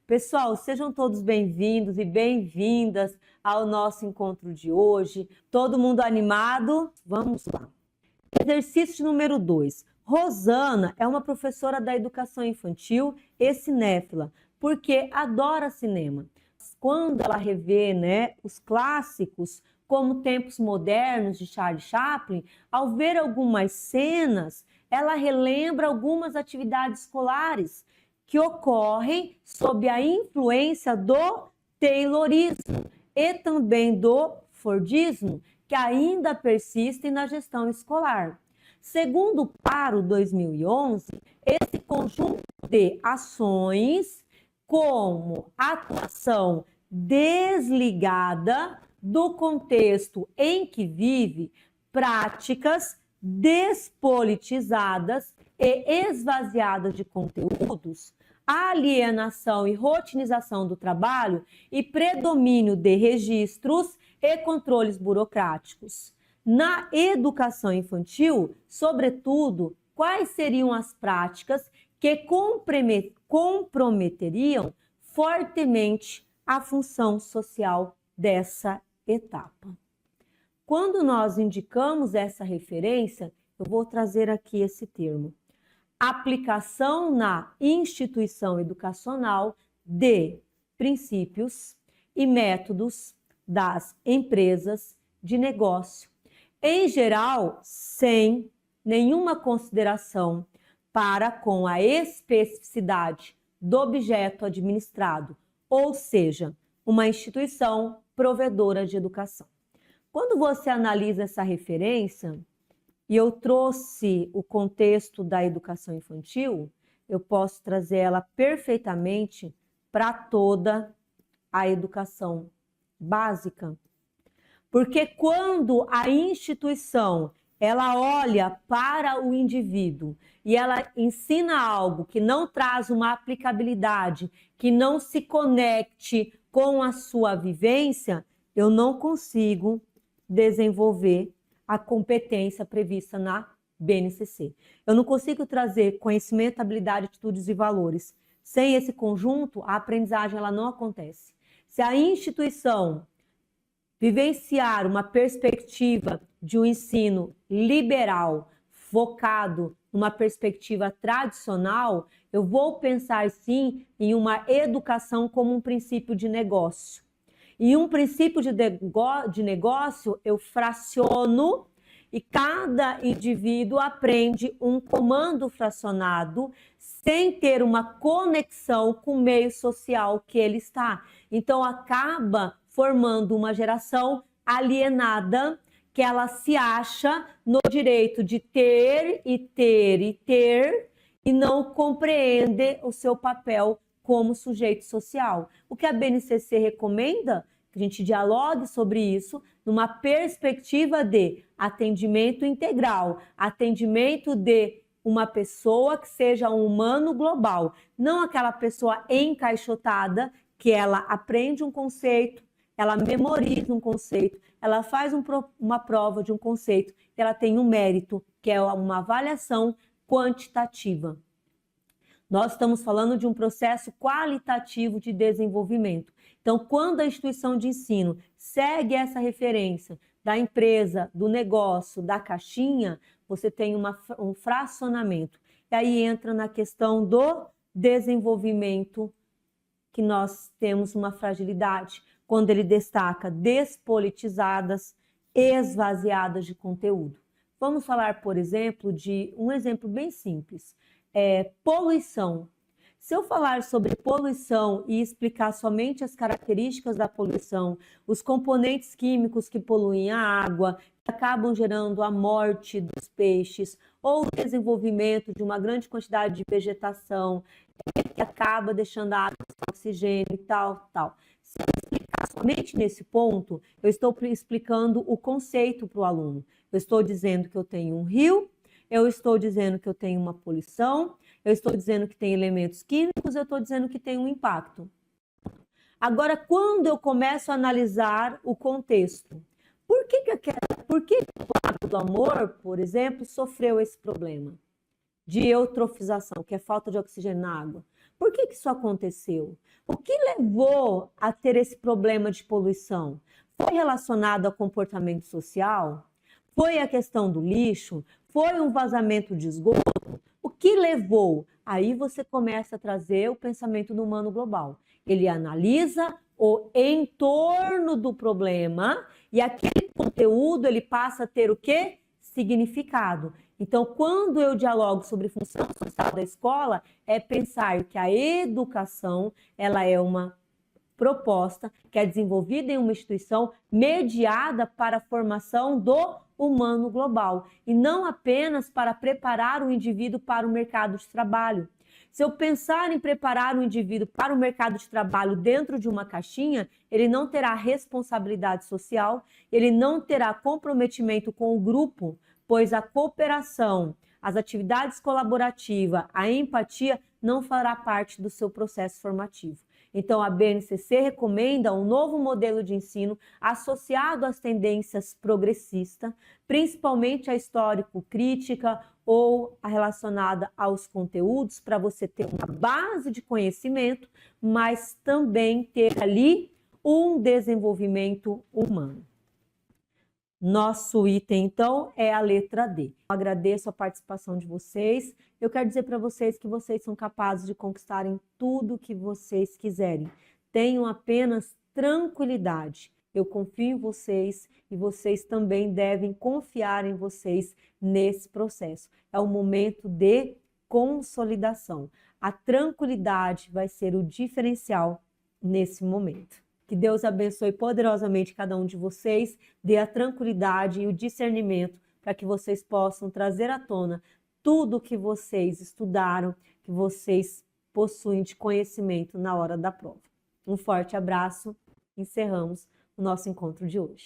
Pessoal, sejam todos bem-vindos e bem-vindas ao nosso encontro de hoje. Todo mundo animado? Vamos lá. Exercício número 2. Rosana é uma professora da educação infantil e cinéfila, porque adora cinema. Quando ela revê, os clássicos, como Tempos Modernos, de Charlie Chaplin, ao ver algumas cenas, ela relembra algumas atividades escolares que ocorrem sob a influência do Taylorismo e também do Fordismo, que ainda persistem na gestão escolar. Segundo o Paro 2011, esse conjunto de ações, como atuação desligada do contexto em que vive, práticas despolitizadas e esvaziadas de conteúdos, alienação e rotinização do trabalho e predomínio de registros e controles burocráticos. Na educação infantil, sobretudo, quais seriam as práticas que comprometeriam fortemente a função social dessa etapa? Quando nós indicamos essa referência, eu vou trazer aqui esse termo: aplicação na instituição educacional de princípios e métodos das empresas de negócio, em geral, sem nenhuma consideração para com a especificidade do objeto administrado, ou seja, uma instituição provedora de educação. Quando você analisa essa referência, e eu trouxe o contexto da educação infantil, eu posso trazer ela perfeitamente para toda a educação básica. Porque quando a instituição ela olha para o indivíduo e ela ensina algo que não traz uma aplicabilidade, que não se conecte com a sua vivência, eu não consigo desenvolver a competência prevista na BNCC. Eu não consigo trazer conhecimento, habilidade, atitudes e valores. Sem esse conjunto, a aprendizagem ela não acontece. Se a instituição vivenciar uma perspectiva de um ensino liberal, focado numa perspectiva tradicional, eu vou pensar sim em uma educação como um princípio de negócio. E um princípio de negócio eu fraciono e cada indivíduo aprende um comando fracionado sem ter uma conexão com o meio social que ele está. Então acaba formando uma geração alienada que ela se acha no direito de ter e ter e ter e não compreende o seu papel como sujeito social. O que a BNCC recomenda? Que a gente dialogue sobre isso numa perspectiva de atendimento integral, atendimento de uma pessoa que seja um humano global, não aquela pessoa encaixotada que ela aprende um conceito, ela memoriza um conceito, ela faz uma prova de um conceito, e ela tem um mérito, que é uma avaliação quantitativa. Nós estamos falando de um processo qualitativo de desenvolvimento. Então, quando a instituição de ensino segue essa referência da empresa, do negócio, da caixinha, você tem um fracionamento. E aí entra na questão do desenvolvimento, que nós temos uma fragilidade, quando ele destaca despolitizadas, esvaziadas de conteúdo. Vamos falar, por exemplo, de um exemplo bem simples. Poluição. Se eu falar sobre poluição e explicar somente as características da poluição, os componentes químicos que poluem a água, que acabam gerando a morte dos peixes, ou o desenvolvimento de uma grande quantidade de vegetação, que acaba deixando a água sem oxigênio e tal. Se eu explicar somente nesse ponto, eu estou explicando o conceito para o aluno. Eu estou dizendo que eu tenho um rio, eu estou dizendo que eu tenho uma poluição, eu estou dizendo que tem elementos químicos, eu estou dizendo que tem um impacto. Agora, quando eu começo a analisar o contexto, por que o Lago do Amor, por exemplo, sofreu esse problema de eutrofização, que é falta de oxigênio na água? Por que isso aconteceu? O que levou a ter esse problema de poluição? Foi relacionado ao comportamento social? Foi a questão do lixo? Foi um vazamento de esgoto? O que levou? Aí você começa a trazer o pensamento do humano global. Ele analisa o entorno do problema e aquele conteúdo ele passa a ter o quê? Significado. Então, quando eu dialogo sobre função social da escola, é pensar que a educação ela é uma proposta que é desenvolvida em uma instituição mediada para a formação do humano global e não apenas para preparar o indivíduo para o mercado de trabalho. Se eu pensar em preparar o indivíduo para o mercado de trabalho dentro de uma caixinha, ele não terá responsabilidade social, ele não terá comprometimento com o grupo, pois a cooperação, as atividades colaborativas, a empatia não fará parte do seu processo formativo. Então, a BNCC recomenda um novo modelo de ensino associado às tendências progressistas, principalmente a histórico-crítica ou a relacionada aos conteúdos, para você ter uma base de conhecimento, mas também ter ali um desenvolvimento humano. Nosso item, então, é a letra D. Eu agradeço a participação de vocês. Eu quero dizer para vocês que vocês são capazes de conquistarem tudo que vocês quiserem. Tenham apenas tranquilidade. Eu confio em vocês e vocês também devem confiar em vocês nesse processo. É um momento de consolidação. A tranquilidade vai ser o diferencial nesse momento. Que Deus abençoe poderosamente cada um de vocês, dê a tranquilidade e o discernimento para que vocês possam trazer à tona tudo o que vocês estudaram, que vocês possuem de conhecimento na hora da prova. Um forte abraço, encerramos o nosso encontro de hoje.